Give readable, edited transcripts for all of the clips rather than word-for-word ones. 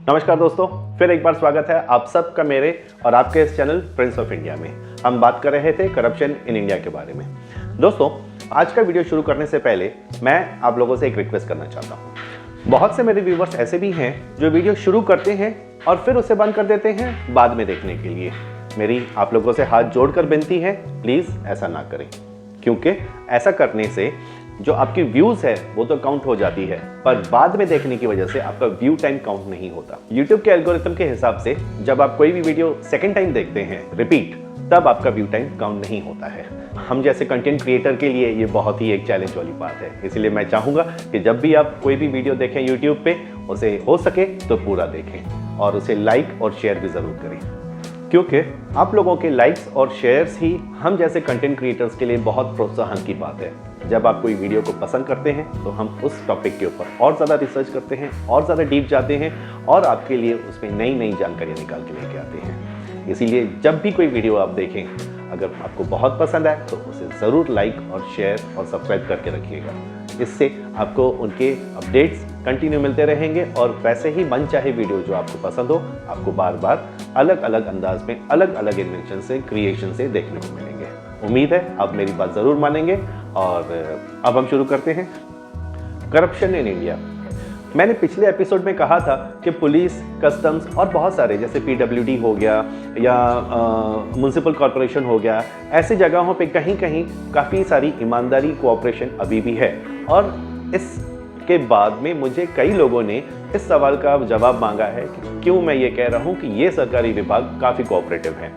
नमस्कार दोस्तों, फिर एक बार स्वागत है आप सबका मेरे और आपके इस चैनल प्रिंस ऑफ इंडिया में। हम बात कर रहे थे करप्शन इन इंडिया के बारे में। दोस्तों, आज का वीडियो शुरू करने से पहले मैं आप लोगों से एक रिक्वेस्ट करना चाहता हूँ। बहुत से मेरे व्यूवर्स ऐसे भी हैं जो वीडियो शुरू करते हैं और फिर उसे बंद कर देते हैं बाद में देखने के लिए। मेरी आप लोगों से हाथ जोड़कर विनती है, प्लीज़ ऐसा ना करें, क्योंकि ऐसा करने से जो आपकी व्यूज़ है वो तो काउंट हो जाती है, पर बाद में देखने की वजह से आपका व्यू टाइम काउंट नहीं होता। YouTube के एल्गोरिथम के हिसाब से जब आप कोई भी वीडियो सेकंड टाइम देखते हैं रिपीट, तब आपका व्यू टाइम काउंट नहीं होता है। हम जैसे कंटेंट क्रिएटर के लिए ये बहुत ही एक चैलेंज वाली बात है। इसीलिए मैं चाहूँगा कि जब भी आप कोई भी वीडियो देखें YouTube पे, उसे हो सके तो पूरा देखें और उसे लाइक और शेयर भी ज़रूर करें, क्योंकि आप लोगों के लाइक्स और शेयर्स ही हम जैसे कंटेंट क्रिएटर्स के लिए बहुत प्रोत्साहन की बात है। जब आप कोई वीडियो को पसंद करते हैं तो हम उस टॉपिक के ऊपर और ज़्यादा रिसर्च करते हैं और ज़्यादा डीप जाते हैं और आपके लिए उसमें नई नई जानकारियाँ निकाल के लेके आते हैं। इसीलिए जब भी कोई वीडियो आप देखें, अगर आपको बहुत पसंद आए तो उसे ज़रूर लाइक और शेयर और सब्सक्राइब करके रखिएगा। इससे आपको उनके अपडेट्स कंटिन्यू मिलते रहेंगे और वैसे ही मनचाहे वीडियो जो आपको पसंद हो, आपको बार बार अलग अलग अंदाज में अलग अलग इन्वेंशन से, क्रिएशन से देखने को मिलेंगे। उम्मीद है आप मेरी बात ज़रूर मानेंगे। और अब हम शुरू करते हैं। Corruption in India. मैंने पिछले एपिसोड में कहा था कि पुलिस, कस्टम्स और बहुत सारे जैसे PWD हो गया या म्युनिसिपल कॉरपोरेशन हो गया, ऐसी जगहों पे कहीं कहीं काफ़ी सारी ईमानदारी, कोऑपरेशन अभी भी है। और इसके बाद में मुझे कई लोगों ने इस सवाल का जवाब मांगा है कि क्यों मैं ये कह रहा हूँ कि ये सरकारी विभाग काफ़ी कोऑपरेटिव है,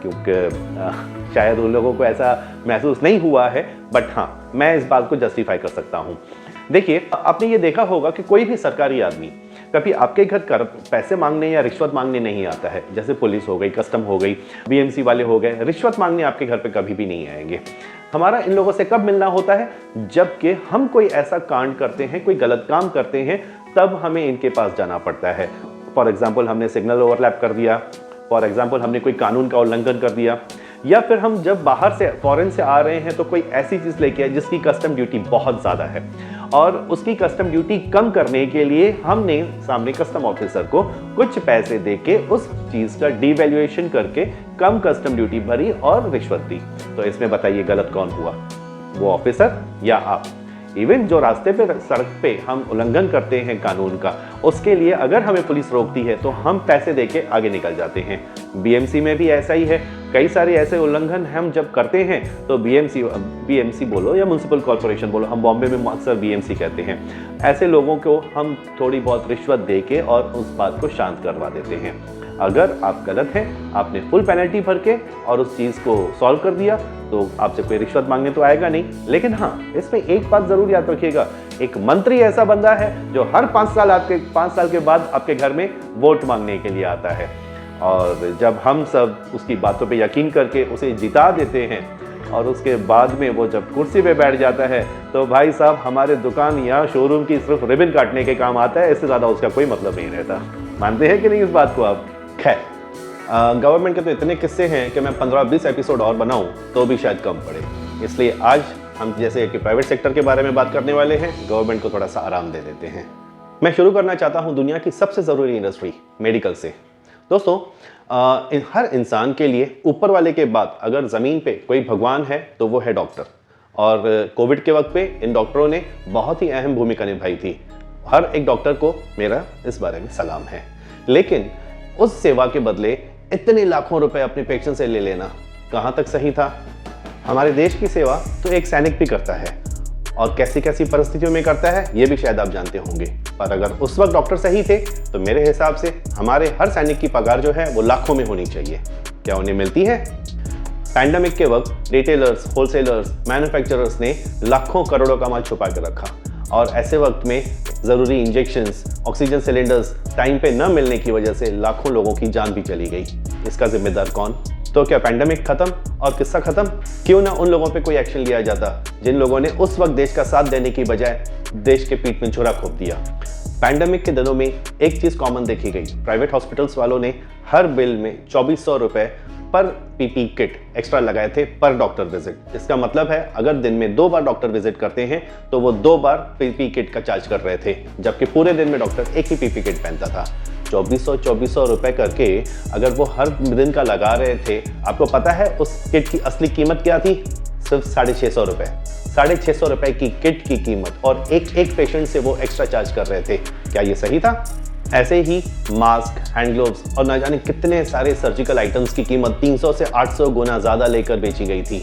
क्योंकि शायद उन लोगों को ऐसा महसूस नहीं हुआ है, बट हाँ, मैं इस बात को जस्टिफाई कर सकता हूँ। देखिए, आपने ये देखा होगा कि कोई भी सरकारी आदमी कभी आपके घर पैसे मांगने या रिश्वत मांगने नहीं आता है। जैसे पुलिस हो गई, कस्टम हो गई, BMC वाले हो गए, रिश्वत मांगने आपके घर पे कभी भी नहीं आएंगे। हमारा इन लोगों से कब मिलना होता है? जबकि हम कोई ऐसा कांड करते हैं, कोई गलत काम करते हैं, तब हमें इनके पास जाना पड़ता है। फॉर एग्जाम्पल, हमने सिग्नल ओवरलैप कर दिया, फॉर एग्जाम्पल हमने कोई कानून का उल्लंघन कर दिया, या फिर हम जब बाहर से फॉरेन से आ रहे हैं तो कोई ऐसी चीज़ लेके आए जिसकी कस्टम ड्यूटी बहुत ज़्यादा है और उसकी कस्टम ड्यूटी कम करने के लिए हमने सामने कस्टम ऑफिसर को कुछ पैसे देके उस चीज़ का डिवैल्यूएशन करके कम कस्टम ड्यूटी भरी और रिश्वत दी। तो इसमें बताइए गलत कौन हुआ, वो ऑफिसर या आप? इवन जो रास्ते पे, सड़क पे हम उल्लंघन करते हैं कानून का, उसके लिए अगर हमें पुलिस रोकती है तो हम पैसे देके आगे निकल जाते हैं। BMC में भी ऐसा ही है। कई सारे ऐसे उल्लंघन हम जब करते हैं तो BMC बोलो या म्युनिसिपल कॉरपोरेशन बोलो, हम बॉम्बे में अक्सर BMC कहते हैं, ऐसे लोगों को हम थोड़ी बहुत रिश्वत देके और उस बात को शांत करवा देते हैं। अगर आप गलत हैं, आपने फुल पेनल्टी भर के और उस चीज़ को सॉल्व कर दिया, तो आपसे कोई रिश्वत मांगने तो आएगा नहीं। लेकिन हाँ, इसमें एक बात ज़रूर याद रखिएगा, एक मंत्री ऐसा बंदा है जो हर 5 साल के बाद आपके घर में वोट मांगने के लिए आता है। और जब हम सब उसकी बातों पे यकीन करके उसे जिता देते हैं और उसके बाद में वो जब कुर्सी पे बैठ जाता है, तो भाई साहब, हमारे दुकान या शोरूम की सिर्फ रिबन काटने के काम आता है, इससे ज़्यादा उसका कोई मतलब नहीं रहता। मानते हैं कि नहीं इस बात को आप? खैर, गवर्नमेंट के तो इतने किस्से हैं कि मैं 15-20 एपिसोड और बनाऊं तो भी शायद कम पड़े। इसलिए आज हम जैसे कि प्राइवेट सेक्टर के बारे में बात करने वाले हैं, गवर्नमेंट को थोड़ा सा आराम दे देते हैं। मैं शुरू करना चाहता हूं दुनिया की सबसे ज़रूरी इंडस्ट्री, मेडिकल से। दोस्तों, हर इंसान के लिए ऊपर वाले के बाद अगर ज़मीन पे कोई भगवान है तो वो है डॉक्टर। और कोविड के वक्त पे इन डॉक्टरों ने बहुत ही अहम भूमिका निभाई थी। हर एक डॉक्टर को मेरा इस बारे में सलाम है। लेकिन उस सेवा के बदले इतने लाखों रुपए अपने पेशेंट से ले लेना कहाँ तक सही था? हमारे देश की सेवा तो एक सैनिक भी करता है और कैसी कैसी परिस्थितियों में करता है ये भी शायद आप जानते होंगे। पर अगर उस वक्त डॉक्टर सही थे तो मेरे हिसाब से हमारे हर सैनिक की पगार जो है वो लाखों में होनी चाहिए। क्या उन्हें मिलती है? पैंडेमिक के वक्त रिटेलर्स, होलसेलर्स, मैन्युफैक्चरर्स ने लाखों करोड़ों का माल छुपा के रखा और ऐसे वक्त में ज़रूरी इंजेक्शंस, ऑक्सीजन सिलेंडर्स टाइम पे न मिलने की वजह से लाखों लोगों की जान भी चली गई। इसका जिम्मेदार कौन? तो क्या पैंडेमिक खत्म और किस्सा खत्म? क्यों ना उन लोगों पे कोई एक्शन लिया जाता जिन लोगों ने उस वक्त देश का साथ देने की बजाय देश के पीठ में छुरा घोंप दिया। पैंडेमिक के दिनों में एक चीज़ कॉमन देखी गई, प्राइवेट हॉस्पिटल्स वालों ने हर बिल में 2400 रुपये पर PPE किट एक्स्ट्रा लगाए थे पर डॉक्टर विजिट। इसका मतलब है अगर दिन में 2 बार डॉक्टर विजिट करते हैं तो वो 2 बार PPE किट का चार्ज कर रहे थे, जबकि पूरे दिन में डॉक्टर एक ही PPE किट पहनता था। 2400 रुपए करके अगर वो हर दिन का लगा रहे थे, आपको पता है उस किट की असली कीमत क्या थी? सिर्फ 650 रुपए। 650 रुपए की किट की कीमत, और एक पेशेंट से वो एक्स्ट्रा चार्ज कर रहे थे। क्या ये सही था? ऐसे ही मास्क, हैंड ग्लोव्स और न जाने कितने सारे सर्जिकल आइटम्स की कीमत 300 से 800 गुना ज़्यादा लेकर बेची गई थी।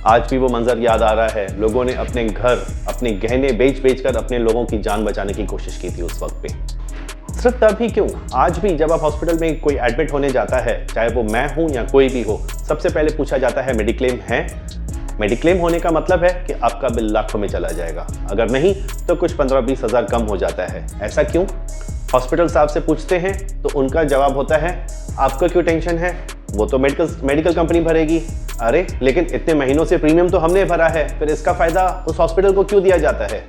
आज भी वो मंजर याद आ रहा है। लोगों ने अपने घर, अपने गहने बेच कर अपने लोगों की जान बचाने की कोशिश की थी उस वक्त पे। सिर्फ तब ही क्यों, आज भी जब आप हॉस्पिटल में कोई एडमिट होने जाता है, चाहे वो मैं हूं या कोई भी हो, सबसे पहले पूछा जाता है मेडिक्लेम है? मेडिक्लेम होने का मतलब है कि आपका बिल लाखों में चला जाएगा, अगर नहीं तो कुछ 15-20 हज़ार कम हो जाता है। ऐसा क्यों? हॉस्पिटल साहब से पूछते हैं तो उनका जवाब होता है, आपको क्यों टेंशन है, वो तो मेडिकल कंपनी भरेगी। अरे लेकिन इतने महीनों से प्रीमियम तो हमने भरा है, फिर इसका फायदा उस हॉस्पिटल को क्यों दिया जाता है?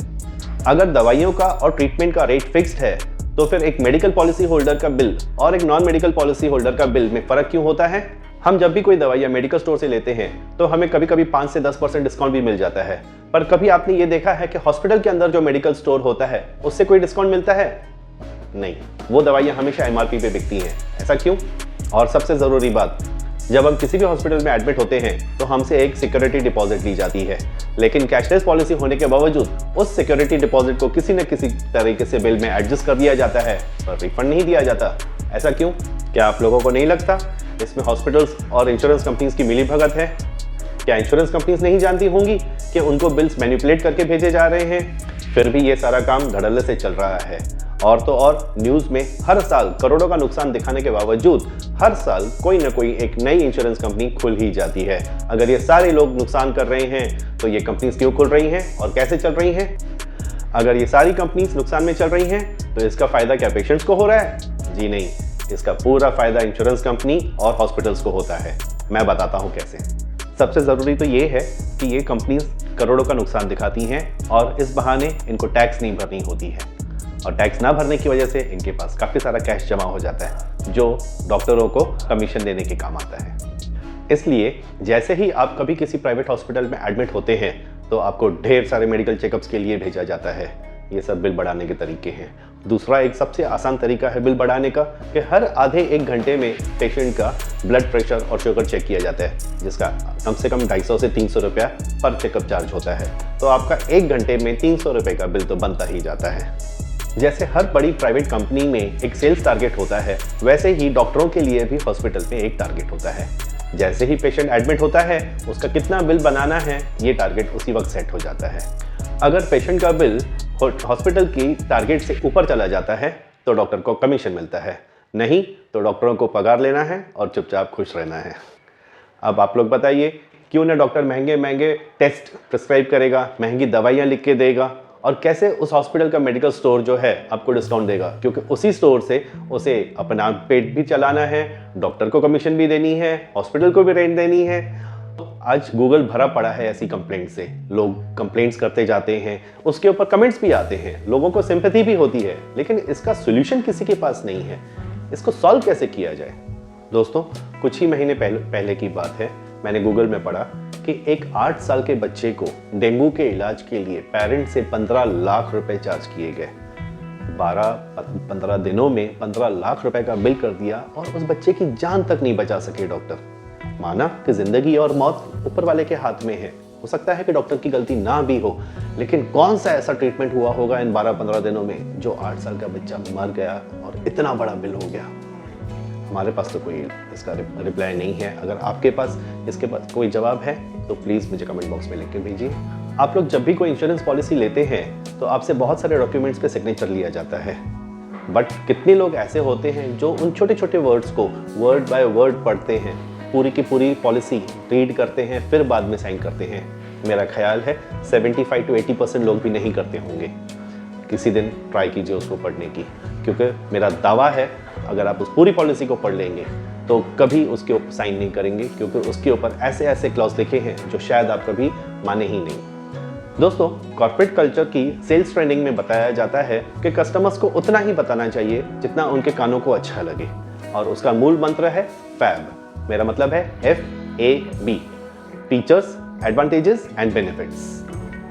अगर दवाइयों का और ट्रीटमेंट का रेट फिक्स्ड है तो फिर एक मेडिकल पॉलिसी होल्डर का बिल और एक नॉन मेडिकल पॉलिसी होल्डर का बिल में फर्क क्यों होता है? हम जब भी कोई दवाइयाँ मेडिकल स्टोर से लेते हैं तो हमें कभी कभी 5 से 10% डिस्काउंट भी मिल जाता है, पर कभी आपने ये देखा है कि हॉस्पिटल के अंदर जो मेडिकल स्टोर होता है उससे कोई डिस्काउंट मिलता है? नहीं, वो दवाइयाँ हमेशा MRP पे बिकती हैं। ऐसा क्यों? और सबसे ज़रूरी बात, जब हम किसी भी हॉस्पिटल में एडमिट होते हैं तो हमसे एक सिक्योरिटी डिपॉजिट ली जाती है, लेकिन कैशलेस पॉलिसी होने के बावजूद उस सिक्योरिटी डिपॉजिट को किसी न किसी तरीके से बिल में एडजस्ट कर दिया जाता है, पर रिफंड नहीं दिया जाता। ऐसा क्यों? क्या आप लोगों को नहीं लगता इसमें हॉस्पिटल्स और इंश्योरेंस कंपनीज की मिलीभगत है? क्या इंश्योरेंस कंपनीज नहीं जानती होंगी कि उनको बिल्स मैनिपुलेट करके भेजे जा रहे हैं? फिर भी ये सारा काम धड़ल्ले से चल रहा है। और तो और न्यूज़ में हर साल करोड़ों का नुकसान दिखाने के बावजूद हर साल कोई ना कोई एक नई इंश्योरेंस कंपनी खुल ही जाती है। अगर ये सारे लोग नुकसान कर रहे हैं तो ये कंपनीज क्यों खुल रही हैं और कैसे चल रही हैं? अगर ये सारी कंपनीज नुकसान में चल रही हैं तो इसका फ़ायदा क्या पेशेंट्स को हो रहा है? जी नहीं, इसका पूरा फ़ायदा इंश्योरेंस कंपनी और हॉस्पिटल्स को होता है। मैं बताता हूँ कैसे। सबसे ज़रूरी तो ये है कि ये कंपनीज करोड़ों का नुकसान दिखाती हैं और इस बहाने इनको टैक्स नहीं भरनी होती है, और टैक्स ना भरने की वजह से इनके पास काफ़ी सारा कैश जमा हो जाता है जो डॉक्टरों को कमीशन देने के काम आता है। इसलिए जैसे ही आप कभी किसी प्राइवेट हॉस्पिटल में एडमिट होते हैं तो आपको ढेर सारे मेडिकल चेकअप्स के लिए भेजा जाता है। ये सब बिल बढ़ाने के तरीके हैं। दूसरा एक सबसे आसान तरीका है बिल बढ़ाने का कि हर आधे 1 घंटे में पेशेंट का ब्लड प्रेशर और शुगर चेक किया जाता है, जिसका कम से कम 250 से 300 रुपया पर चेकअप चार्ज होता है। तो आपका 1 घंटे में 300 रुपये का बिल तो बनता ही जाता है। जैसे हर बड़ी प्राइवेट कंपनी में एक सेल्स टारगेट होता है, वैसे ही डॉक्टरों के लिए भी हॉस्पिटल में एक टारगेट होता है। जैसे ही पेशेंट एडमिट होता है उसका कितना बिल बनाना है, ये टारगेट उसी वक्त सेट हो जाता है। अगर पेशेंट का बिल हॉस्पिटल की टारगेट से ऊपर चला जाता है तो डॉक्टर को कमीशन मिलता है, नहीं तो डॉक्टरों को पगार लेना है और चुपचाप खुश रहना है। अब आप लोग बताइए, क्यों ना डॉक्टर महंगे महंगे टेस्ट प्रिस्क्राइब करेगा, महंगी दवाइयाँ लिख के देगा, और कैसे उस हॉस्पिटल का मेडिकल स्टोर जो है आपको डिस्काउंट देगा, क्योंकि उसी स्टोर से उसे अपना पेट भी चलाना है, डॉक्टर को कमीशन भी देनी है, हॉस्पिटल को भी रेंट देनी है। आज गूगल भरा पड़ा है ऐसी कंप्लेंट से। लोग कंप्लेंट्स करते जाते हैं, उसके ऊपर कमेंट्स भी आते हैं, लोगों को सिंपैथी भी होती है, लेकिन इसका सोल्यूशन किसी के पास नहीं है। इसको सॉल्व कैसे किया जाए? दोस्तों, कुछ ही महीने पहले की बात है, मैंने गूगल में पढ़ा कि एक 8 साल के बच्चे को डेंगू के इलाज के लिए पेरेंट्स से 15 लाख रुपए चार्ज किए गए। 12-15 दिनों में 15 लाख रुपए का बिल कर दिया और उस बच्चे की जान तक नहीं बचा सके डॉक्टर। माना कि जिंदगी और मौत ऊपर वाले के हाथ में है, हो सकता है कि डॉक्टर की गलती ना भी हो, लेकिन कौन सा ऐसा ट्रीटमेंट हुआ होगा इन 12-15 दिनों में जो 8 साल का बच्चा मर गया और इतना बड़ा बिल हो गया? हमारे पास तो कोई इसका रिप्लाई नहीं है। अगर आपके पास इसके पास कोई जवाब है तो प्लीज़ मुझे कमेंट बॉक्स में लिख के भेजिए। आप लोग जब भी कोई इंश्योरेंस पॉलिसी लेते हैं तो आपसे बहुत सारे डॉक्यूमेंट्स पे सिग्नेचर लिया जाता है, बट कितने लोग ऐसे होते हैं जो उन छोटे छोटे वर्ड्स को वर्ड बाय वर्ड पढ़ते हैं, पूरी की पूरी पॉलिसी रीड करते हैं, फिर बाद में साइन करते हैं? मेरा ख्याल है 75 to 80% लोग भी नहीं करते होंगे। किसी दिन ट्राई कीजिए उसको पढ़ने की, क्योंकि मेरा दावा है अगर आप उस पूरी पॉलिसी को पढ़ लेंगे तो कभी उसके ऊपर साइन नहीं करेंगे, क्योंकि उसके ऊपर ऐसे ऐसे क्लॉज लिखे हैं जो शायद आप कभी माने ही नहीं। दोस्तों, कॉर्पोरेट कल्चर की सेल्स ट्रेनिंग में बताया जाता है कि कस्टमर्स को उतना ही बताना चाहिए जितना उनके कानों को अच्छा लगे, और उसका मूल मंत्र है फैब। मेरा मतलब है FAB, features, advantages and benefits.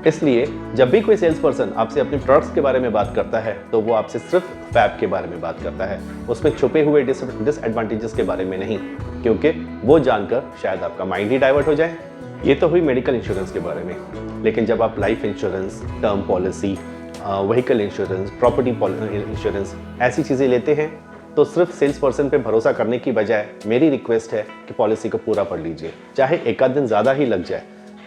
इसलिए जब भी कोई सेल्स पर्सन आपसे अपने प्रोडक्ट्स के बारे में बात करता है तो वो आपसे सिर्फ फैब के बारे में बात करता है, उसमें छुपे हुए डिसएडवांटेजेस के बारे में नहीं, क्योंकि वो जानकर शायद आपका माइंड ही डाइवर्ट हो जाए। ये तो हुई मेडिकल इंश्योरेंस के बारे में, लेकिन जब आप life insurance, term policy, vehicle insurance, property insurance ऐसी चीज़ें लेते हैं तो सिर्फ सेल्स पर्सन पे भरोसा करने की बजाय मेरी रिक्वेस्ट है कि पॉलिसी को पूरा पढ़ लीजिए। चाहे एक आध दिन ज़्यादा ही लग जाए,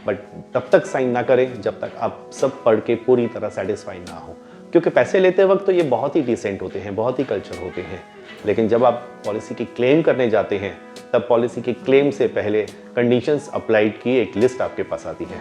बट तब तक साइन ना करें जब तक आप सब पढ़ के पूरी तरह सेटिस्फाई ना हो, क्योंकि पैसे लेते वक्त तो ये बहुत ही डिसेंट होते हैं, बहुत ही कल्चर होते हैं, लेकिन जब आप पॉलिसी की क्लेम करने जाते हैं तब पॉलिसी की क्लेम से पहले कंडीशंस अप्लाइड की एक लिस्ट आपके पास आती है।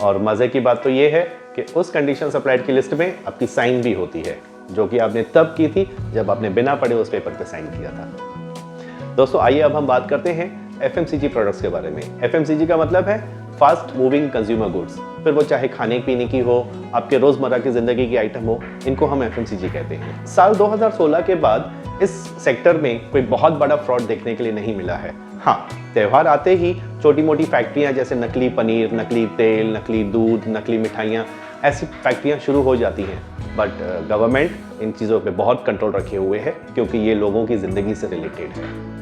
और मज़े की बात तो ये है कि उस कंडीशंस अप्लाइड की लिस्ट में आपकी साइन भी होती है, जो कि आपने तब की थी जब आपने बिना पढ़े उस पेपर पे साइन किया था। दोस्तों आइए अब हम बात करते हैं FMCG प्रोडक्ट्स के बारे में। FMCG का मतलब है फास्ट मूविंग कंज्यूमर गुड्स, फिर वो चाहे खाने पीने की हो, आपके रोज़मर्रा की ज़िंदगी की आइटम हो, इनको हम FMCG कहते हैं। साल 2016 के बाद इस सेक्टर में कोई बहुत बड़ा फ्रॉड देखने के लिए नहीं मिला है। हाँ, त्यौहार आते ही छोटी मोटी फैक्ट्रियाँ जैसे नकली पनीर, नकली तेल, नकली दूध, नकली मिठाइयाँ, ऐसी फैक्ट्रियाँ शुरू हो जाती हैं, बट गवर्नमेंट इन चीज़ों पे बहुत कंट्रोल रखे हुए है, क्योंकि ये लोगों की ज़िंदगी से रिलेटेड है।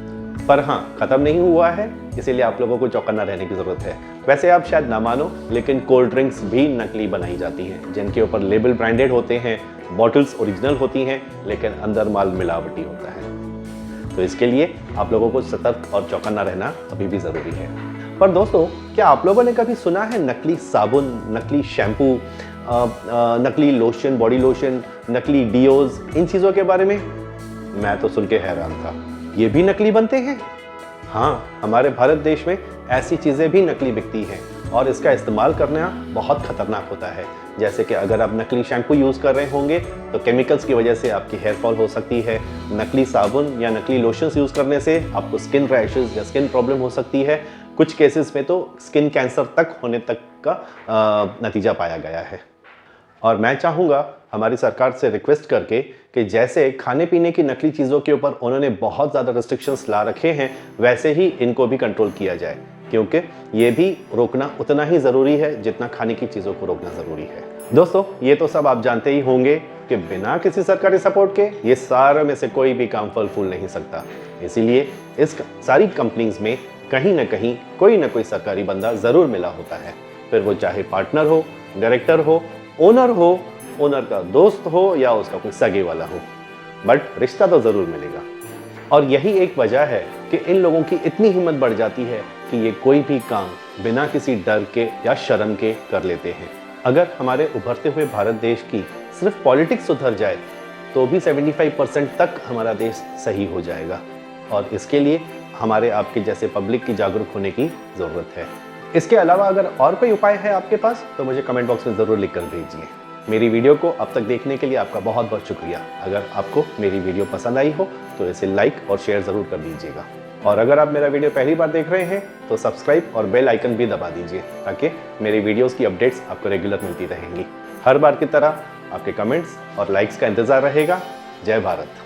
पर हाँ, ख़त्म नहीं हुआ है, इसीलिए आप लोगों को चौकन्ना रहने की ज़रूरत है। वैसे आप शायद ना मानो, लेकिन कोल्ड ड्रिंक्स भी नकली बनाई जाती हैं, जिनके ऊपर लेबल ब्रांडेड होते हैं, बॉटल्स ओरिजिनल होती हैं, लेकिन अंदर माल मिलावटी होता है। तो इसके लिए आप लोगों को सतर्क और चौकन्ना रहना अभी भी ज़रूरी है। पर दोस्तों, क्या आप लोगों ने कभी सुना है नकली साबुन, नकली शैम्पू, नकली लोशन, बॉडी लोशन, नकली डियोज, इन चीज़ों के बारे में? मैं तो सुन के हैरान था, ये भी नकली बनते हैं? हाँ, हमारे भारत देश में ऐसी चीज़ें भी नकली बिकती हैं और इसका इस्तेमाल करना बहुत खतरनाक होता है। जैसे कि अगर आप नकली शैम्पू यूज़ कर रहे होंगे तो केमिकल्स की वजह से आपकी हेयर फॉल हो सकती है। नकली साबुन या नकली लोशंस यूज़ करने से आपको स्किन रैशेस या स्किन प्रॉब्लम हो सकती है। कुछ केसेस में तो स्किन कैंसर तक होने तक का नतीजा पाया गया है। और मैं चाहूँगा हमारी सरकार से रिक्वेस्ट करके कि जैसे खाने पीने की नकली चीज़ों के ऊपर उन्होंने बहुत ज़्यादा रिस्ट्रिक्शंस ला रखे हैं, वैसे ही इनको भी कंट्रोल किया जाए, क्योंकि ये भी रोकना उतना ही ज़रूरी है जितना खाने की चीज़ों को रोकना ज़रूरी है। दोस्तों, ये तो सब आप जानते ही होंगे कि बिना किसी सरकारी सपोर्ट के ये सारे में से कोई भी काम फल फूल नहीं सकता। इसीलिए इस सारी कंपनीज में कहीं ना कहीं कोई ना कोई सरकारी बंदा ज़रूर मिला होता है, फिर वो चाहे पार्टनर हो, डायरेक्टर हो, ओनर हो, ओनर का दोस्त हो या उसका कोई सगे वाला हो, बट रिश्ता तो ज़रूर मिलेगा। और यही एक वजह है कि इन लोगों की इतनी हिम्मत बढ़ जाती है कि ये कोई भी काम बिना किसी डर के या शर्म के कर लेते हैं। अगर हमारे उभरते हुए भारत देश की सिर्फ पॉलिटिक्स सुधर जाए तो भी 75% तक हमारा देश सही हो जाएगा, और इसके लिए हमारे आपके जैसे पब्लिक की जागरूक होने की ज़रूरत है। इसके अलावा अगर और कोई उपाय है आपके पास तो मुझे कमेंट बॉक्स में ज़रूर लिख कर भेजिए। मेरी वीडियो को अब तक देखने के लिए आपका बहुत बहुत शुक्रिया। अगर आपको मेरी वीडियो पसंद आई हो तो इसे लाइक और शेयर ज़रूर कर दीजिएगा, और अगर आप मेरा वीडियो पहली बार देख रहे हैं तो सब्सक्राइब और बेल आइकन भी दबा दीजिए, ताकि मेरी वीडियोस की अपडेट्स आपको रेगुलर मिलती रहेंगी। हर बार की तरह आपके कमेंट्स और लाइक्स का इंतज़ार रहेगा। जय भारत।